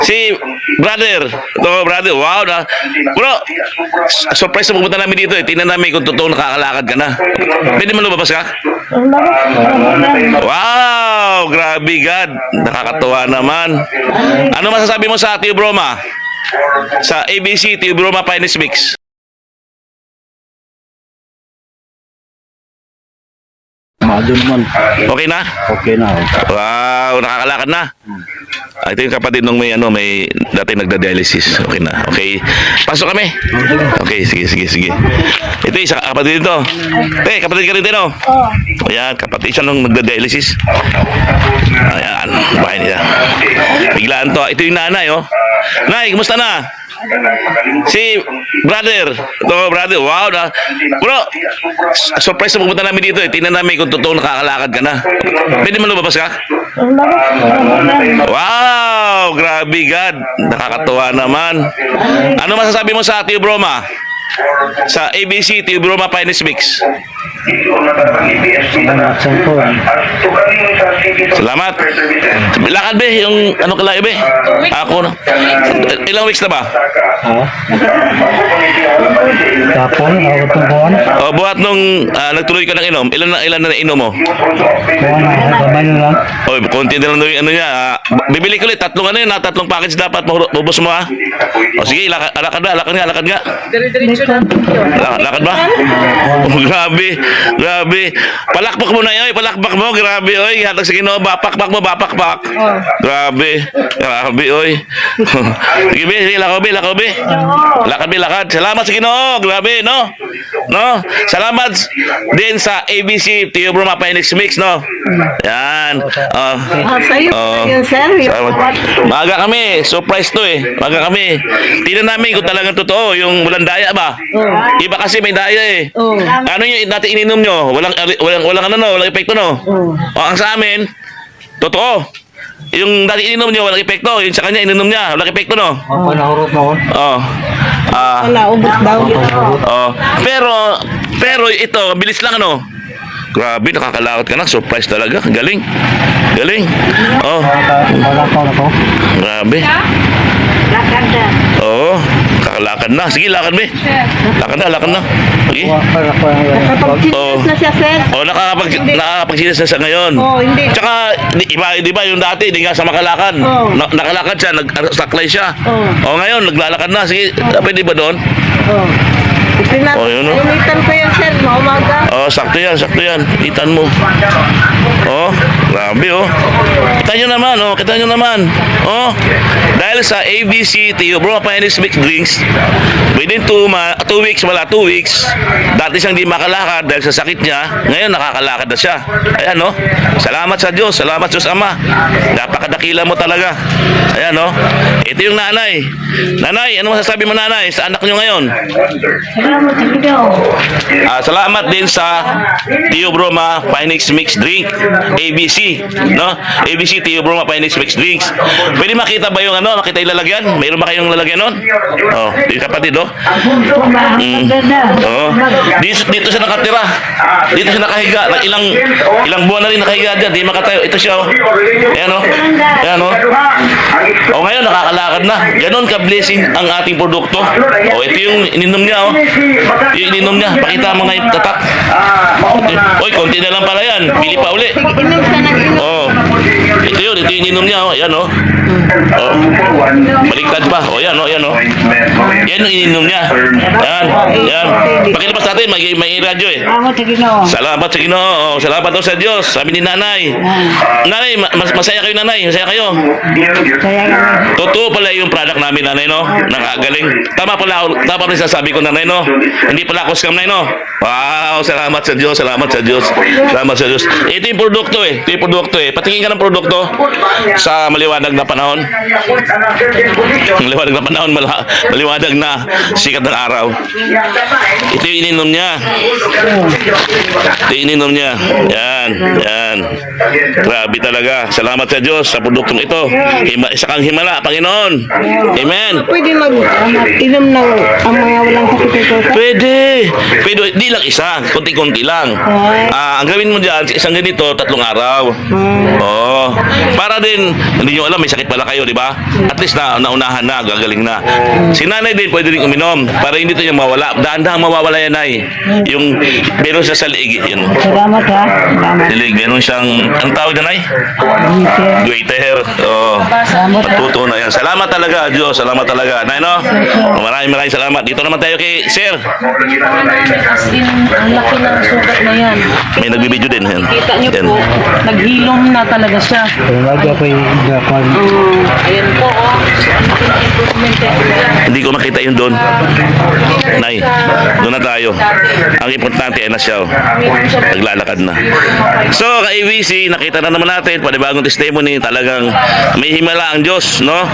Si brother. Ito, brother. Wow. Bro, surprise na pumunta namin dito eh. Tingnan namin kung totoong nakakalakad ka na. Pwede mo lumabas ka? Wow! Grabe, God. Nakakatuwa naman. Ano masasabi mo sa Tio Broma? Sa ABC, Tio Broma Finest Mix. Mado naman. Okay na? Okay na. Wow, nakakalakad na. Ito yung kapatid nung may dati nagda-dialysis. Okay na. Okay. Pasok kami. Okay, sige. Ito isa kapatid dito. Kapatid ka rin din, no? Oo. Ayan, kapatid siya nung nagda-dialysis. Ayan, bahay niya. Biglaan to. Ito yung nanay, oh. Nay, kumusta na? Si brother. Ito, brother. Wow. Bro, surprise na pumunta namin dito eh. Tingnan namin kung totoong nakakalakad ka na. Pwede mo lumabas ka? Wow! Grabe, God. Nakakatuwa naman. Ano masasabi mo sa Tio Broma? Sa ABC, Tio Broma Finest Mix. Salamat. Lakad be, yung ano kalay be? Ako na. Ilang weeks na ba? Tapon, ako itong buwan. O, buhat nung nagtuloy ka ng inom, ilan na inom mo? Buwan na, gamay na lang. O, konti na lang yung ano niya. Bibili ko ulit, tatlong ano yun, tatlong package dapat, mabos mo ha. O sige, lakad nga. Lakad ba? Oh, grabe. Palakpak mo na yun, palakpak mo, grabe, oy. Hatag sa Ginoo, bapakpak mo. Grabe, oy. Sige, be, lakaw, be. Lakad. Salamat sa Ginoo, grabe, no? Salamat din sa ABC, Tio Broma Finest Mix, no? Yan. Sa'yo yun, sir. Salamat. Maaga kami, surprise to eh. Maaga kami. Tingnan namin kung talagang totoo, yung walang daya ba? Iba kasi may daya eh. Ano yung dati ininom nyo? Walang epekto, no? Ang sa amin, totoo. Yung dati ininom nyo, walang epekto. Yung sa kanya, ininom niya, walang epekto, no? Ang panahurot mo. Wala, ubos daw. Pero ito, bilis lang, ano? Grabe, nakakalakot ka na. Surprise talaga. Galing. Wala pa ako. Grabe. Lakad na. Kakalakad na. Sige, lakad be. Lakad na. Sige. Nakapag-chinos na siya, sir. Nakakapagsinas na siya ngayon. Hindi. Tsaka, di ba yung dati, hindi nga sa makalakad. Nakalakad siya, nagsaklay siya. Ngayon, naglalakad na. Sige, pwede ba doon? Yun, no? Umitan ko yan, sir, maumaga. Sakto yan. Itan mo. Grabe, Kita nyo naman, Dahil sa ABC, Tio Broma Finest Mix Drinks, within 2 weeks, dati siyang di makalakad dahil sa sakit niya, ngayon nakakalakad na siya. Ayan, Salamat sa Diyos, salamat Diyos Ama. Napakadakila mo talaga. Ayan, Ito yung nanay. Nanay, ano masasabi mo, nanay, sa anak nyo ngayon? Salamat din sa Tio Broma Finest Mix Drink, ABC, no? ABC Tio Broma Finest Mix Drinks. Pwede makita ba yung makita yung lalagyan? Mayroon ba kayong lalagyan nun? Yung kapatid, Dito siya nakatira. Dito siya nakahiga. Ilang buwan na rin nakahiga dyan. Di makatayo. Ito siya, Ayan, ngayon nakakalakad na. Ganon ka-blessing ang ating produkto. Ito yung ininom niya, Yung ininom niya. Pakita mo nga yung tatak. Konti na lang pala yan. Pili pa uli. Ito yung ininom niya, Ayan, Baliktad pa. Yan, Yan yung ininom niya. Yan. Pakilabas natin. May radyo eh. Salamat sa Ginoo. Salamat daw sa Diyos. Sabi ni nanay. Nanay, masaya kayo, nanay. Masaya kayo. Totoo pala yung product namin, nanay, Nakagaling. Tama pala rin sasabi ko, nanay, Hindi pala ako scam, nanay, Wow, salamat sa Diyos. Ito yung produkto eh. Patingin ka ng produkto sa maliwanag na panahon. Maliwanag na sikat ng araw. Ito yung ininom niya. Yan. Grabe talaga. Salamat sa Diyos sa produktong ito. Isa kang himala, Panginoon. Amen. Pwede mag-inom ng ang mga walang sakit ito, sir. Pwede. Pwede. Di lang isa. Kunti-kunti lang. Ang gawin mo dyan, isang ganito, 3 araw. Oo. Para din, hindi nyo alam, may sakit pala kayo, di ba? At least naunahan na, gagaling na. Si nanay din, pwede rin uminom. Para hindi ito yung mawala. Dahan-dahan mawawala yan, ay. Yung, meron siya sa liig, yun. Salamat ha. Salamat. Liig, meron siyang, ang tawag dyan, ay? Goiter. Oo. Matuto na yan. Salamat talaga, Diyos. Salamat talaga. Nay, no? Maraming salamat. Dito naman tayo kay Sir. As in, ang laki ng sugat na yan. May nagbibideo din. Yan. Kita niyo Yan. po, naghilom na talaga siya. Kaya lagi ako yung gapan. Ayan po, oh. So, ang laki ng improvement eh. Hindi ko makita yun doon. Nay, doon na tayo. Ang importante ay na siya. Naglalakad na. So, ka-ABC, nakita na naman natin, panibagong testimony, talagang may himala ang Diyos, no?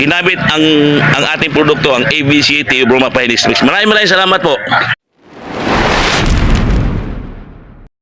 Ginamit ang ating produkto, ang ABC Teo Broma Pioneers Mix. Maraming salamat po.